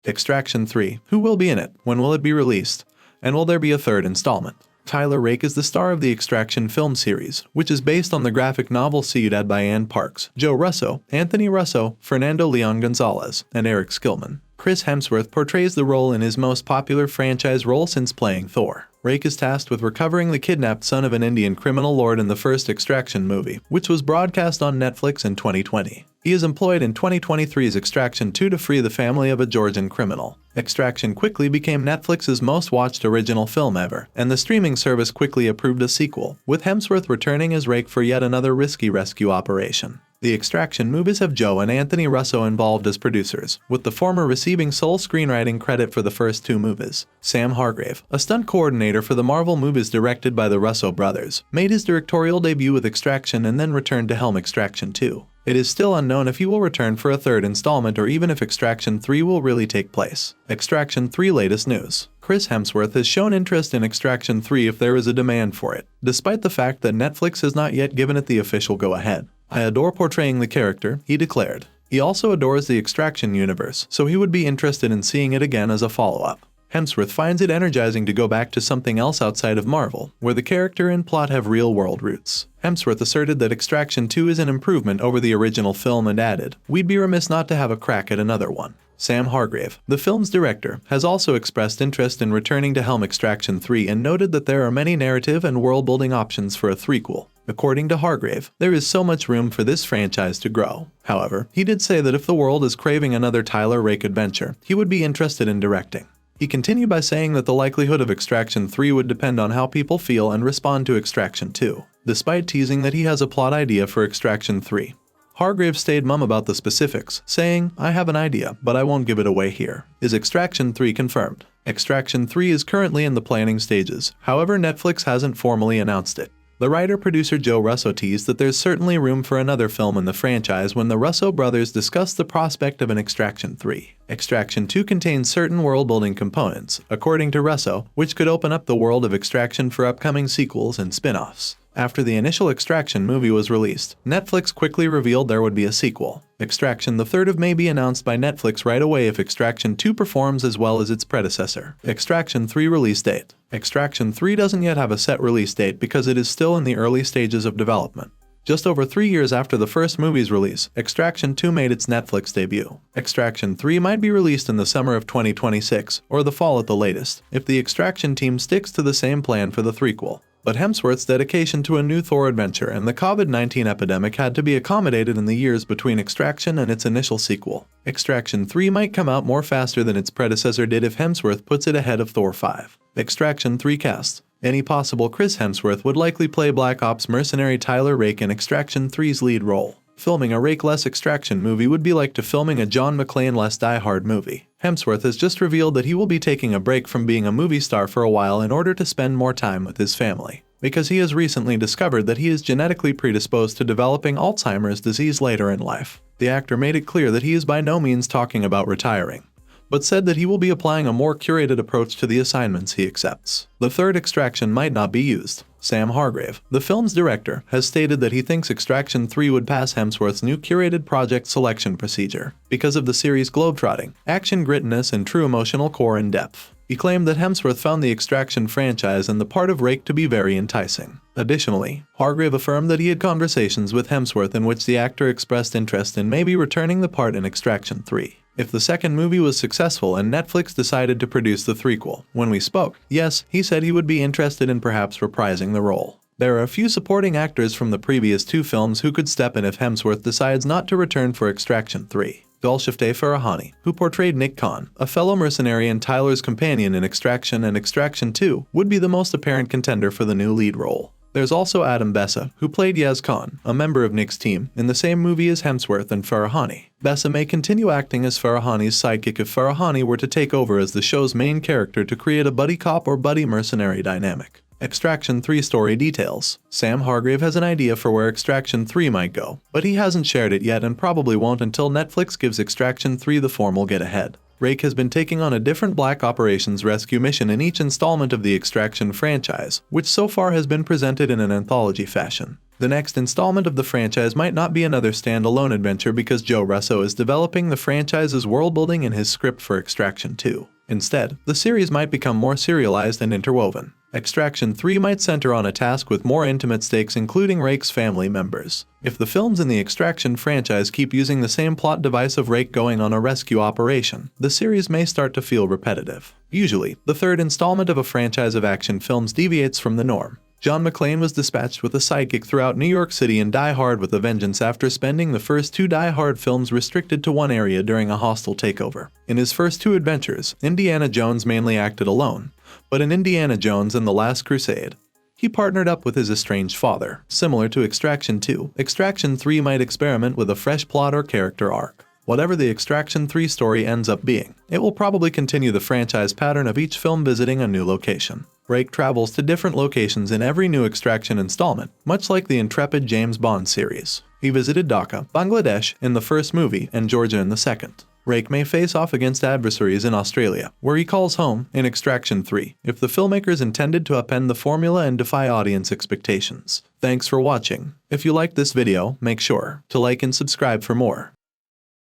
Extraction 3. Who will be in it? When will it be released? And will there be a third installment? Tyler Rake is the star of the Extraction film series, which is based on the graphic novel Ciudad by Ande Parks, Joe Russo, Anthony Russo, Fernando León González, and Eric Skillman. Chris Hemsworth portrays the role in his most popular franchise role since playing Thor. Rake is tasked with recovering the kidnapped son of an Indian criminal lord in the first Extraction movie, which was broadcast on Netflix in 2020. He is employed in 2023's Extraction 2 to free the family of a Georgian criminal. Extraction quickly became Netflix's most watched original film ever, and the streaming service quickly approved a sequel, with Hemsworth returning as Rake for yet another risky rescue operation. The Extraction movies have Joe and Anthony Russo involved as producers, with the former receiving sole screenwriting credit for the first two movies. Sam Hargrave, a stunt coordinator for the Marvel movies directed by the Russo brothers, made his directorial debut with Extraction and then returned to helm Extraction 2. It is still unknown if he will return for a third installment or even if Extraction 3 will really take place. Extraction 3 latest news. Chris Hemsworth has shown interest in Extraction 3 if there is a demand for it, despite the fact that Netflix has not yet given it the official go-ahead. "I adore portraying the character," he declared. He also adores the Extraction universe, so he would be interested in seeing it again as a follow-up. Hemsworth finds it energizing to go back to something else outside of Marvel, where the character and plot have real-world roots. Hemsworth asserted that Extraction 2 is an improvement over the original film and added, "We'd be remiss not to have a crack at another one." Sam Hargrave, the film's director, has also expressed interest in returning to helm Extraction 3 and noted that there are many narrative and world-building options for a threequel. According to Hargrave, there is so much room for this franchise to grow. However, he did say that if the world is craving another Tyler Rake adventure, he would be interested in directing. He continued by saying that the likelihood of Extraction 3 would depend on how people feel and respond to Extraction 2, despite teasing that he has a plot idea for Extraction 3. Hargrave stayed mum about the specifics, saying, "I have an idea, but I won't give it away here." Is Extraction 3 confirmed? Extraction 3 is currently in the planning stages, however Netflix hasn't formally announced it. The writer-producer Joe Russo teased that there's certainly room for another film in the franchise when the Russo brothers discussed the prospect of an Extraction 3. Extraction 2 contains certain world-building components, according to Russo, which could open up the world of Extraction for upcoming sequels and spin-offs. After the initial Extraction movie was released, Netflix quickly revealed there would be a sequel. Extraction the 3rd of May be announced by Netflix right away if Extraction 2 performs as well as its predecessor. Extraction 3 release date. Extraction 3 doesn't yet have a set release date because it is still in the early stages of development. Just over 3 years after the first movie's release, Extraction 2 made its Netflix debut. Extraction 3 might be released in the summer of 2026, or the fall at the latest, if the Extraction team sticks to the same plan for the threequel. But Hemsworth's dedication to a new Thor adventure and the COVID-19 epidemic had to be accommodated in the years between Extraction and its initial sequel. Extraction 3 might come out more faster than its predecessor did if Hemsworth puts it ahead of Thor 5. Extraction 3 cast. Any possible Chris Hemsworth would likely play Black Ops mercenary Tyler Rake in Extraction 3's lead role. Filming a Rake-less Extraction movie would be like to filming a John McClane-less Die Hard movie. Hemsworth has just revealed that he will be taking a break from being a movie star for a while in order to spend more time with his family, because he has recently discovered that he is genetically predisposed to developing Alzheimer's disease later in life. The actor made it clear that he is by no means talking about retiring, but said that he will be applying a more curated approach to the assignments he accepts. The third Extraction might not be used. Sam Hargrave, the film's director, has stated that he thinks Extraction 3 would pass Hemsworth's new curated project selection procedure because of the series' globetrotting, action grittiness, and true emotional core and depth. He claimed that Hemsworth found the Extraction franchise and the part of Rake to be very enticing. Additionally, Hargrave affirmed that he had conversations with Hemsworth in which the actor expressed interest in maybe returning the part in Extraction 3. If the second movie was successful and Netflix decided to produce the threequel. When we spoke, yes, he said he would be interested in perhaps reprising the role. There are a few supporting actors from the previous two films who could step in if Hemsworth decides not to return for Extraction 3. Golshifteh Farahani, who portrayed Nick Khan, a fellow mercenary and Tyler's companion in Extraction and Extraction 2, would be the most apparent contender for the new lead role. There's also Adam Bessa, who played Yaz Khan, a member of Nick's team, in the same movie as Hemsworth and Farahani. Bessa may continue acting as Farahani's sidekick if Farahani were to take over as the show's main character to create a buddy cop or buddy mercenary dynamic. Extraction 3 story details. Sam Hargrave has an idea for where Extraction 3 might go, but he hasn't shared it yet and probably won't until Netflix gives Extraction 3 the formal get-ahead. Rake has been taking on a different Black Operations rescue mission in each installment of the Extraction franchise, which so far has been presented in an anthology fashion. The next installment of the franchise might not be another standalone adventure because Joe Russo is developing the franchise's world-building in his script for Extraction 2. Instead, the series might become more serialized and interwoven. Extraction 3 might center on a task with more intimate stakes, including Rake's family members. If the films in the Extraction franchise keep using the same plot device of Rake going on a rescue operation, the series may start to feel repetitive. Usually, the third installment of a franchise of action films deviates from the norm. John McClane was dispatched with a sidekick throughout New York City in Die Hard with a Vengeance after spending the first 2 Die Hard films restricted to one area during a hostile takeover. In his first 2 adventures, Indiana Jones mainly acted alone, but in Indiana Jones and the Last Crusade, he partnered up with his estranged father. Similar to Extraction 2, Extraction 3 might experiment with a fresh plot or character arc. Whatever the Extraction 3 story ends up being, it will probably continue the franchise pattern of each film visiting a new location. Rake travels to different locations in every new Extraction installment, much like the intrepid James Bond series. He visited Dhaka, Bangladesh in the first movie and Georgia in the second. Rake may face off against adversaries in Australia, where he calls home in Extraction 3, if the filmmakers intended to upend the formula and defy audience expectations. Thanks for watching. If you liked this video, make sure to like and subscribe for more.